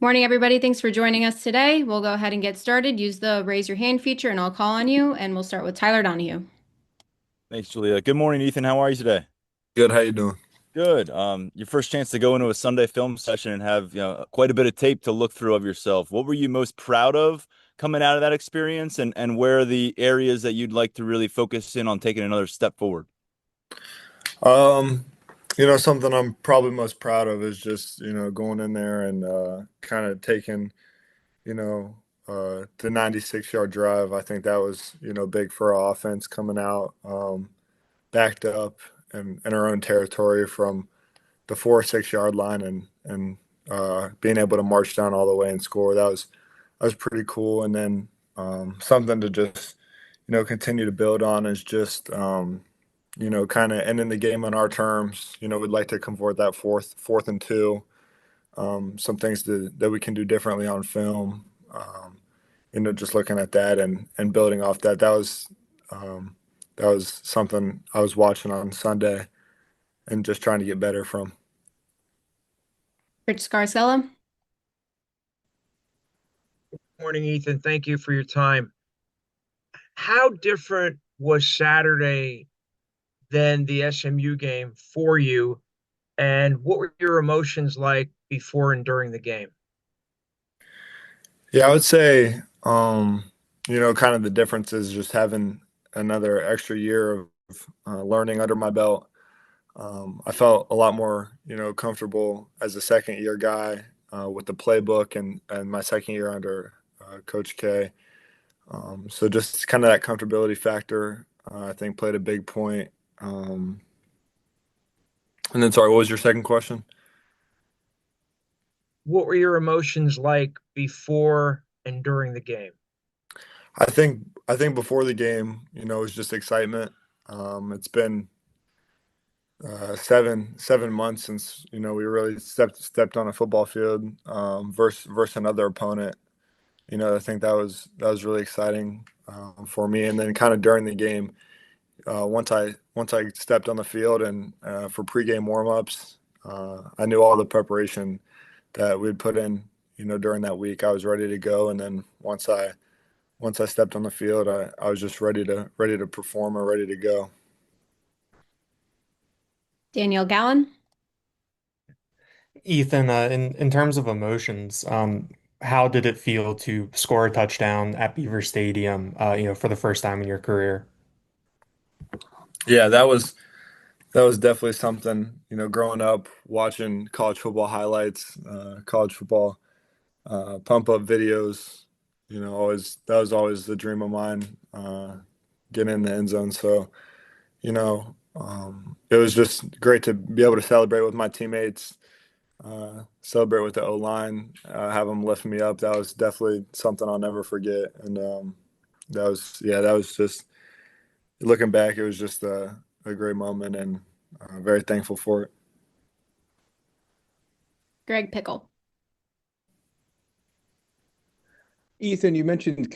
Morning, everybody. Thanks for joining us today. We'll go ahead and get started. Use the raise your hand feature and I'll call on you. And we'll start with Tyler Donahue. Thanks, Julia. Good morning, Ethan. How are you today? Good, how you doing? Good. Your first chance to go into a Sunday film session and have, quite a bit of tape to look through of yourself. What were you most proud of coming out of that experience, and where are the areas that you'd like to really focus in on taking another step forward? Um, something I'm probably most proud of is just, going in there and kind of taking, the 96-yard drive. I think that was, big for our offense coming out, backed up in our own territory from the 4 or 6 yard line and being able to march down all the way and score. That was pretty cool. And then something to just, continue to build on is just kind of ending the game on our terms. We'd like to convert that fourth and two. Some things that we can do differently on film. Just looking at that and building off that. Um, that was something I was watching on Sunday and just trying to get better from. Rich Scarcella. Morning, Ethan. Thank you for your time. How different was Saturday than the SMU game for you? And what were your emotions like before and during the game? Yeah, I would say, kind of the difference is just having another extra year of learning under my belt. I felt a lot more, comfortable as a second year guy with the playbook and my second year under Coach K. So just kind of that comfortability factor, I think played a big point. Um, and then, sorry, what was your second question? What were your emotions like before and during the game? I think before the game, it was just excitement. It's been 7 months since we really stepped on a football field versus another opponent. I think that was really exciting for me. And then kind of during the game, once I stepped on the field and for pregame warmups, I knew all the preparation that we'd put in. During that week, I was ready to go. And then once I stepped on the field, I was just ready to perform or ready to go. Daniel Gallen. Ethan, in terms of emotions, how did it feel to score a touchdown at Beaver Stadium, for the first time in your career? Yeah, that was definitely something. Growing up watching college football highlights, college football pump up videos. Always that was always the dream of mine. Getting in the end zone. So it was just great to be able to celebrate with my teammates, celebrate with the O line, have them lift me up. That was definitely something I'll never forget. And that was just looking back. It was just a great moment and very thankful for it. Greg Pickle. Ethan, you mentioned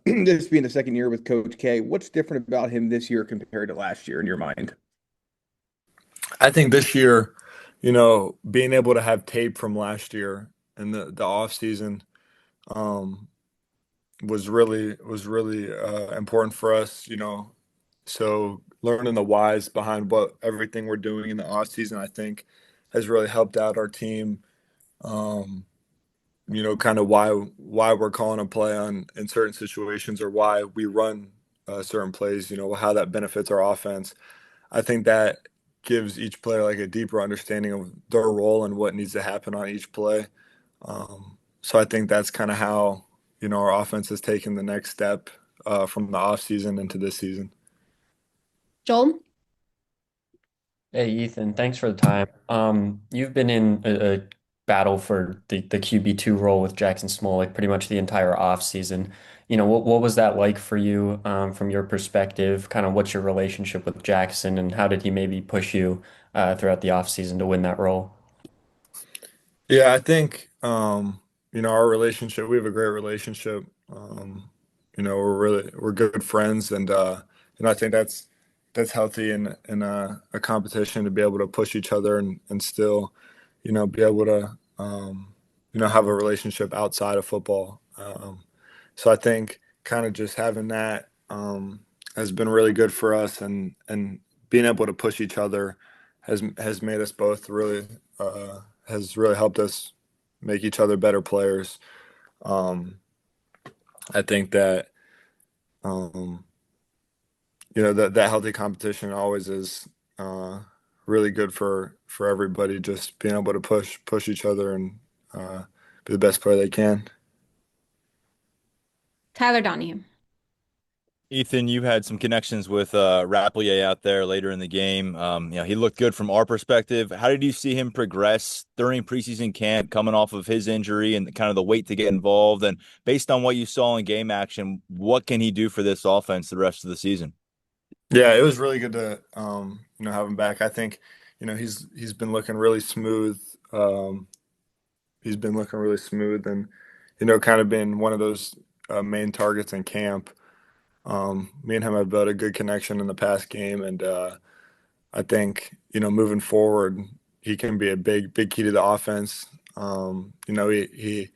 this being the second year with Coach K. What's different about him this year compared to last year in your mind? I think this year, being able to have tape from last year and the off season um, was really important for us. So learning the whys behind what everything we're doing in the off season, I think, has really helped out our team. Um, kind of why we're calling a play on in certain situations or why we run certain plays. How that benefits our offense. I think that gives each player like a deeper understanding of their role and what needs to happen on each play. So I think that's kind of how our offense has taken the next step from the off season into this season. Joel. Hey Ethan, thanks for the time. You've been in a battle for the QB2 role with Jackson Smolik pretty much the entire off season. What was that like for you from your perspective? Kind of what's your relationship with Jackson and how did he maybe push you throughout the off season to win that role? Yeah, I think our relationship. We have a great relationship. We're good friends, and I think that's healthy in a competition to be able to push each other and still be able to have a relationship outside of football. So I think kind of just having that has been really good for us, and being able to push each other has made us both really has really helped us make each other better players. Um, I think that um, that healthy competition always is uh, really good for everybody. Just being able to push each other and be the best player they can. Tyler Donahue. Ethan, you had some connections with Rapplier out there later in the game. He looked good from our perspective. How did you see him progress during preseason camp, coming off of his injury and kind of the weight to get involved? And based on what you saw in game action, what can he do for this offense the rest of the season? Yeah, it was really good to have him back. I think he's been looking really smooth. He's been looking really smooth, and kind of been one of those main targets in camp. Me and him have built a good connection in the past game, and I think moving forward, he can be a big key to the offense. He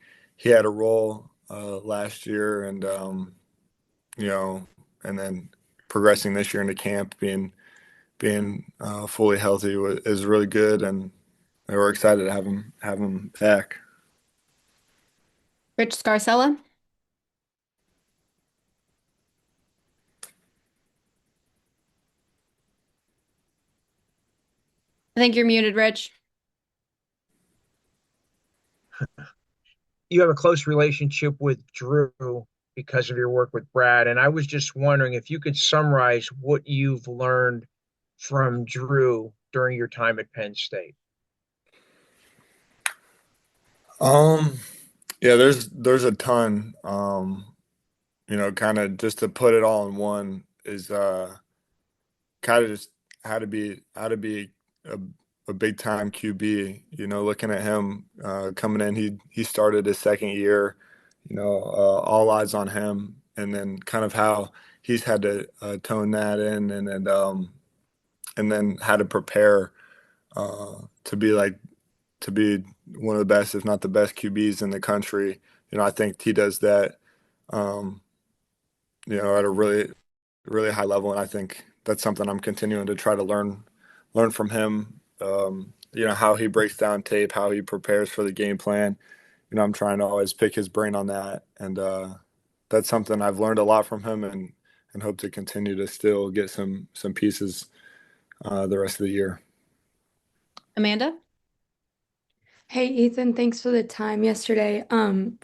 had a role last year, and you know, and then progressing this year into camp, being fully healthy is really good, and we're excited to have him back. Rich Scarcella. I think you're muted, Rich. You have a close relationship with Drew because of your work with Brad, and I was just wondering if you could summarize what you've learned from Drew during your time at Penn State. Um, yeah, there's a ton. Kind of just to put it all in one is kind of just how to be a, a big time QB. Looking at him coming in, he started his second year. All eyes on him, and then kind of how he's had to tone that in, and then how to prepare uh, to be like to be one of the best, if not the best QBs in the country. I think he does that. Um, at a really high level, and I think that's something I'm continuing to try to learn from him. How he breaks down tape, how he prepares for the game plan. I'm trying to always pick his brain on that, and that's something I've learned a lot from him, and hope to continue to still get some pieces the rest of the year. Amanda. Hey Ethan, thanks for the time yesterday.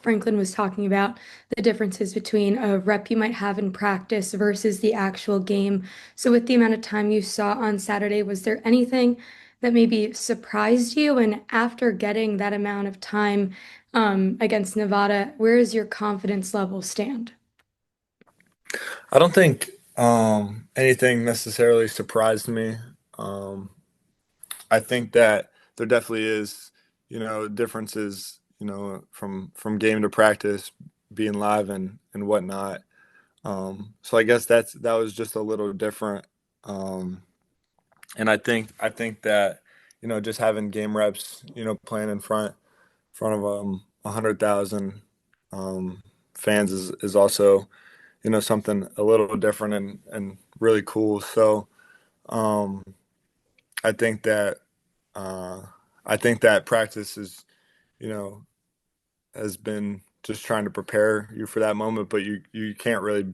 Franklin was talking about the differences between a rep you might have in practice versus the actual game. So with the amount of time you saw on Saturday, was there anything that maybe surprised you? And after getting that amount of time against Nevada, where does your confidence level stand? I don't think anything necessarily surprised me. Um, I think that there definitely is, differences, from game to practice, being live and whatnot. So I guess that was just a little different. And I think that, just having game reps, playing in front of 100,000 fans is also, something a little different and really cool. So um, I think that uh, I think that practice is, you know, has been just trying to prepare you for that moment, but you can't really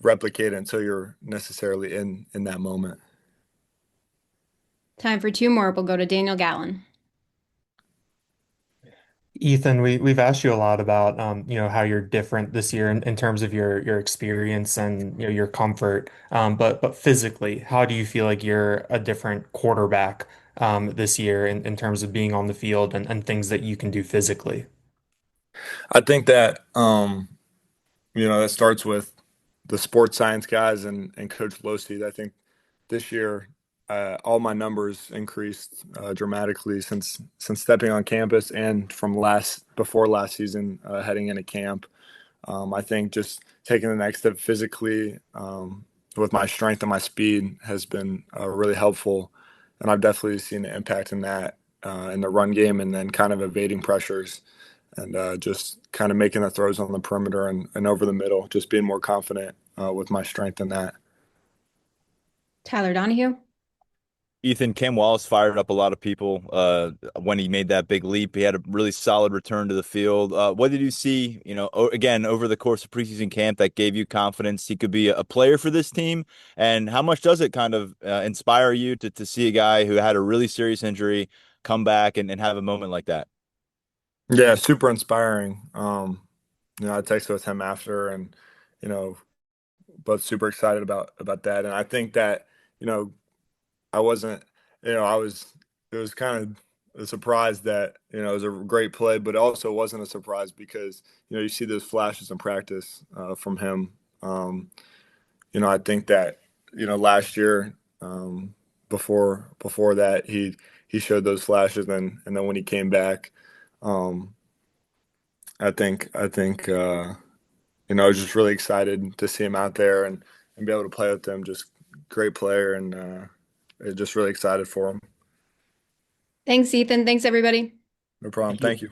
replicate it until you're necessarily in that moment. Time for two more. We'll go to Daniel Gallen. Ethan, we've asked you a lot about how you're different this year in terms of your experience and your comfort. But physically, how do you feel like you're a different quarterback this year in terms of being on the field and things that you can do physically? I think that that starts with the sports science guys and Coach Losi. I think this year all my numbers increased dramatically since stepping on campus and from before last season heading into camp. I think just taking the next step physically with my strength and my speed has been really helpful, and I've definitely seen the impact in that in the run game and then kind of evading pressures. and just kind of making the throws on the perimeter and over the middle, just being more confident with my strength in that. Tyler Donahue. Ethan, Cam Wallace fired up a lot of people when he made that big leap. He had a really solid return to the field. What did you see, again, over the course of preseason camp that gave you confidence he could be a player for this team? And how much does it kind of inspire you to see a guy who had a really serious injury come back and have a moment like that? Yeah, super inspiring. I texted with him after, and you know, both super excited about that. And I think that you know, I wasn't, I was. It was kind of a surprise that it was a great play, but also wasn't a surprise because you see those flashes in practice from him. I think that last year, before that, he showed those flashes, and then when he came back, um, I think I was just really excited to see him out there and be able to play with him. Just great player, and just really excited for him. Thanks, Ethan. Thanks, everybody. No problem. Thank you. Thank you.